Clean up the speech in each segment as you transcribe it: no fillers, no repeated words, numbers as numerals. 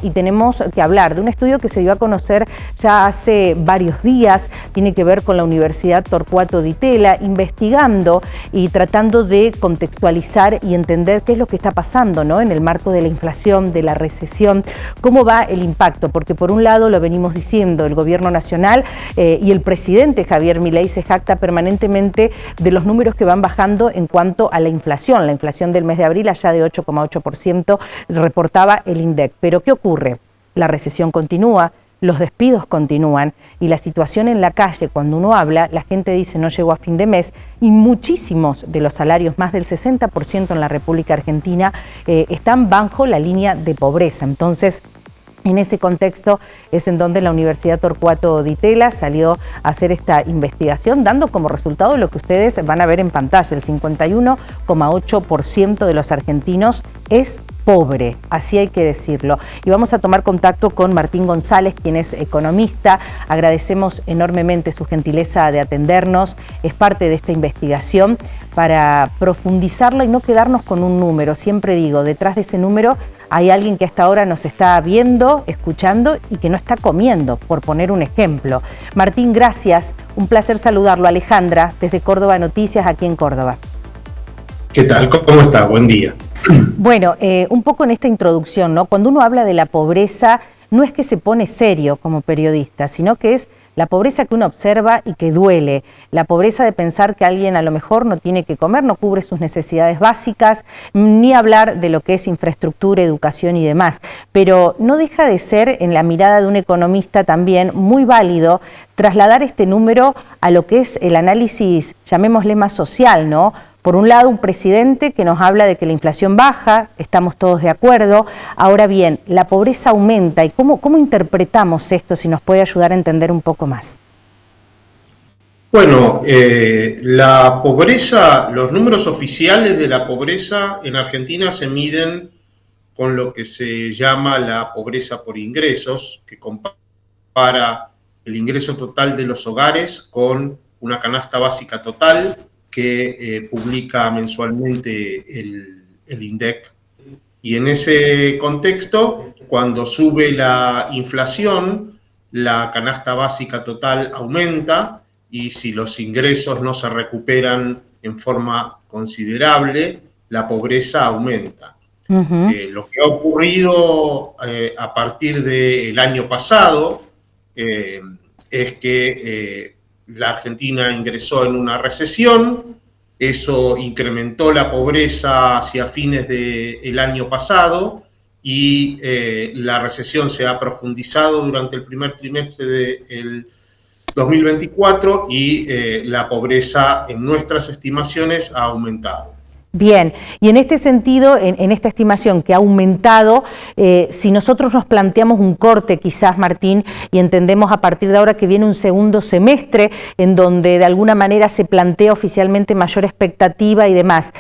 Y tenemos que hablar de un estudio que se dio a conocer ya hace varios días, tiene que ver con la Universidad Torcuato Di Tella, investigando y tratando de contextualizar y entender qué es lo que está pasando, ¿no?, en el marco de la inflación, de la recesión, cómo va el impacto, porque por un lado, lo venimos diciendo, el gobierno nacional y el presidente Javier Milei se jacta permanentemente de los números que van bajando en cuanto a la inflación del mes de abril allá de 8,8% reportaba el INDEC. Pero ¿qué ocurre? La recesión continúa, los despidos continúan y la situación en la calle, cuando uno habla, la gente dice no llegó a fin de mes y muchísimos de los salarios, más del 60% en la República Argentina, están bajo la línea de pobreza. Entonces, en ese contexto es en donde la Universidad Torcuato Di Tella salió a hacer esta investigación, dando como resultado lo que ustedes van a ver en pantalla: el 51,8% de los argentinos es pobre, así hay que decirlo. Y vamos a tomar contacto con Martín González, quien es economista. Agradecemos enormemente su gentileza de atendernos. Es parte de esta investigación para profundizarla y no quedarnos con un número. Siempre digo, detrás de ese número hay alguien que hasta ahora nos está viendo, escuchando y que no está comiendo, por poner un ejemplo. Martín, gracias. Un placer saludarlo. Alejandra, desde Córdoba Noticias, aquí en Córdoba. ¿Qué tal? ¿Cómo está? Buen día. Bueno, un poco en esta introducción, ¿no? Cuando uno habla de la pobreza, no es que se pone serio como periodista, sino que es la pobreza que uno observa y que duele. La pobreza de pensar que alguien a lo mejor no tiene que comer, no cubre sus necesidades básicas, ni hablar de lo que es infraestructura, educación y demás. Pero no deja de ser, en la mirada de un economista también, muy válido trasladar este número a lo que es el análisis, llamémosle más social, ¿no? Por un lado, un presidente que nos habla de que la inflación baja, estamos todos de acuerdo. Ahora bien, la pobreza aumenta. ¿Y cómo interpretamos esto, si nos puede ayudar a entender un poco más? Bueno, la pobreza, los números oficiales de la pobreza en Argentina se miden con lo que se llama la pobreza por ingresos, que compara el ingreso total de los hogares con una canasta básica total que publica mensualmente el INDEC. Y en ese contexto, cuando sube la inflación, la canasta básica total aumenta, y si los ingresos no se recuperan en forma considerable, la pobreza aumenta. Lo que ha ocurrido a partir del año pasado es que la Argentina ingresó en una recesión. Eso incrementó la pobreza hacia fines del año pasado y la recesión se ha profundizado durante el primer trimestre del 2024 y la pobreza en nuestras estimaciones ha aumentado. Bien, y en este sentido, en esta estimación que ha aumentado, si nosotros nos planteamos un corte quizás, Martín, y entendemos a partir de ahora que viene un segundo semestre en donde de alguna manera se plantea oficialmente mayor expectativa y demás,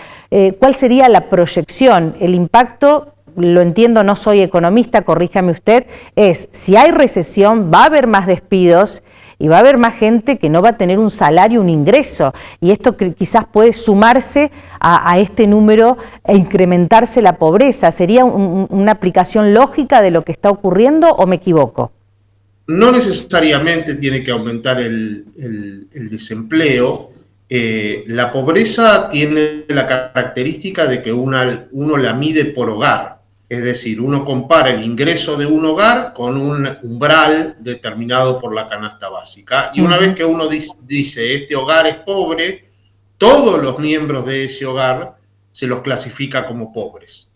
¿cuál sería la proyección? El impacto, lo entiendo, no soy economista, corríjame usted, es si hay recesión va a haber más despidos y va a haber más gente que no va a tener un salario, un ingreso, y esto quizás puede sumarse a este número e incrementarse la pobreza. ¿Sería una aplicación lógica de lo que está ocurriendo o me equivoco? No necesariamente tiene que aumentar el desempleo. La pobreza tiene la característica de que uno la mide por hogar. Es decir, uno compara el ingreso de un hogar con un umbral determinado por la canasta básica. Y una vez que uno dice este hogar es pobre, todos los miembros de ese hogar se los clasifica como pobres.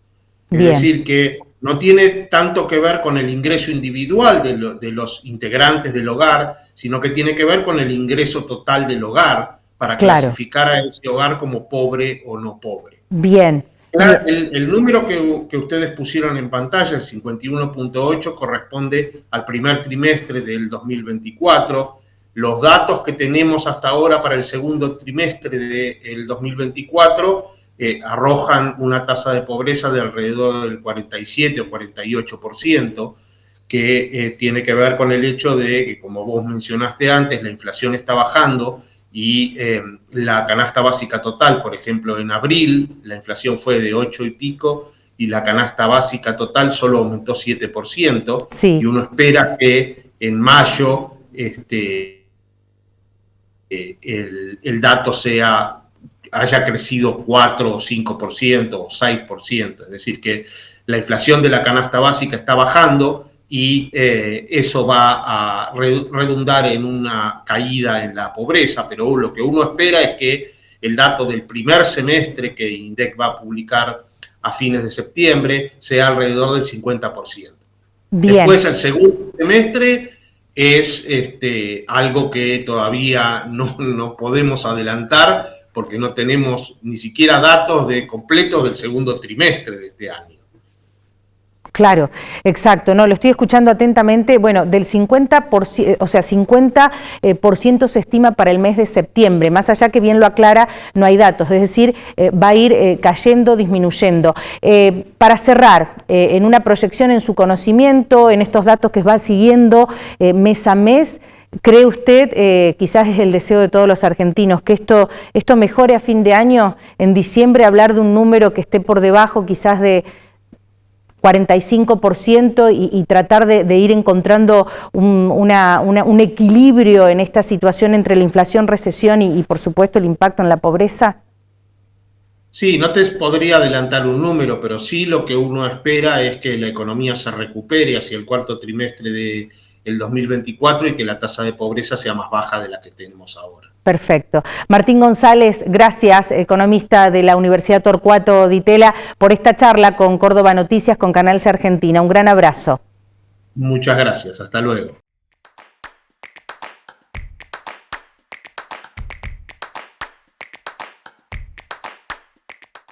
Es decir, que no tiene tanto que ver con el ingreso individual de los integrantes del hogar, sino que tiene que ver con el ingreso total del hogar para clasificar a ese hogar como pobre o no pobre. Bien. El número que ustedes pusieron en pantalla, el 51,8, corresponde al primer trimestre del 2024. Los datos que tenemos hasta ahora para el segundo trimestre del 2024 arrojan una tasa de pobreza de alrededor del 47 o 48%, que tiene que ver con el hecho de que, como vos mencionaste antes, la inflación está bajando y la canasta básica total, por ejemplo, en abril la inflación fue de 8 y pico y la canasta básica total solo aumentó 7%, sí. Y uno espera que en mayo el dato haya crecido 4 o 5% o 6%, es decir, que la inflación de la canasta básica está bajando y eso va a redundar en una caída en la pobreza, pero lo que uno espera es que el dato del primer semestre que INDEC va a publicar a fines de septiembre sea alrededor del 50%. Bien. Después, el segundo semestre es algo que todavía no podemos adelantar porque no tenemos ni siquiera datos completos del segundo trimestre de este año. Claro, exacto, no, lo estoy escuchando atentamente. Bueno, del 50%, o sea, 50% se estima para el mes de septiembre, más allá que bien lo aclara, no hay datos, es decir, va a ir cayendo, disminuyendo. Para cerrar, en una proyección en su conocimiento, en estos datos que va siguiendo mes a mes, ¿cree usted, quizás es el deseo de todos los argentinos, que esto mejore a fin de año? En diciembre hablar de un número que esté por debajo quizás de 45% y tratar de ir encontrando un equilibrio en esta situación entre la inflación, recesión y por supuesto el impacto en la pobreza? Sí, no te podría adelantar un número, pero sí lo que uno espera es que la economía se recupere hacia el cuarto trimestre del 2024 y que la tasa de pobreza sea más baja de la que tenemos ahora. Perfecto. Martín González, gracias, economista de la Universidad Torcuato Di Tella, por esta charla con Córdoba Noticias, con Canal C Argentina. Un gran abrazo. Muchas gracias. Hasta luego.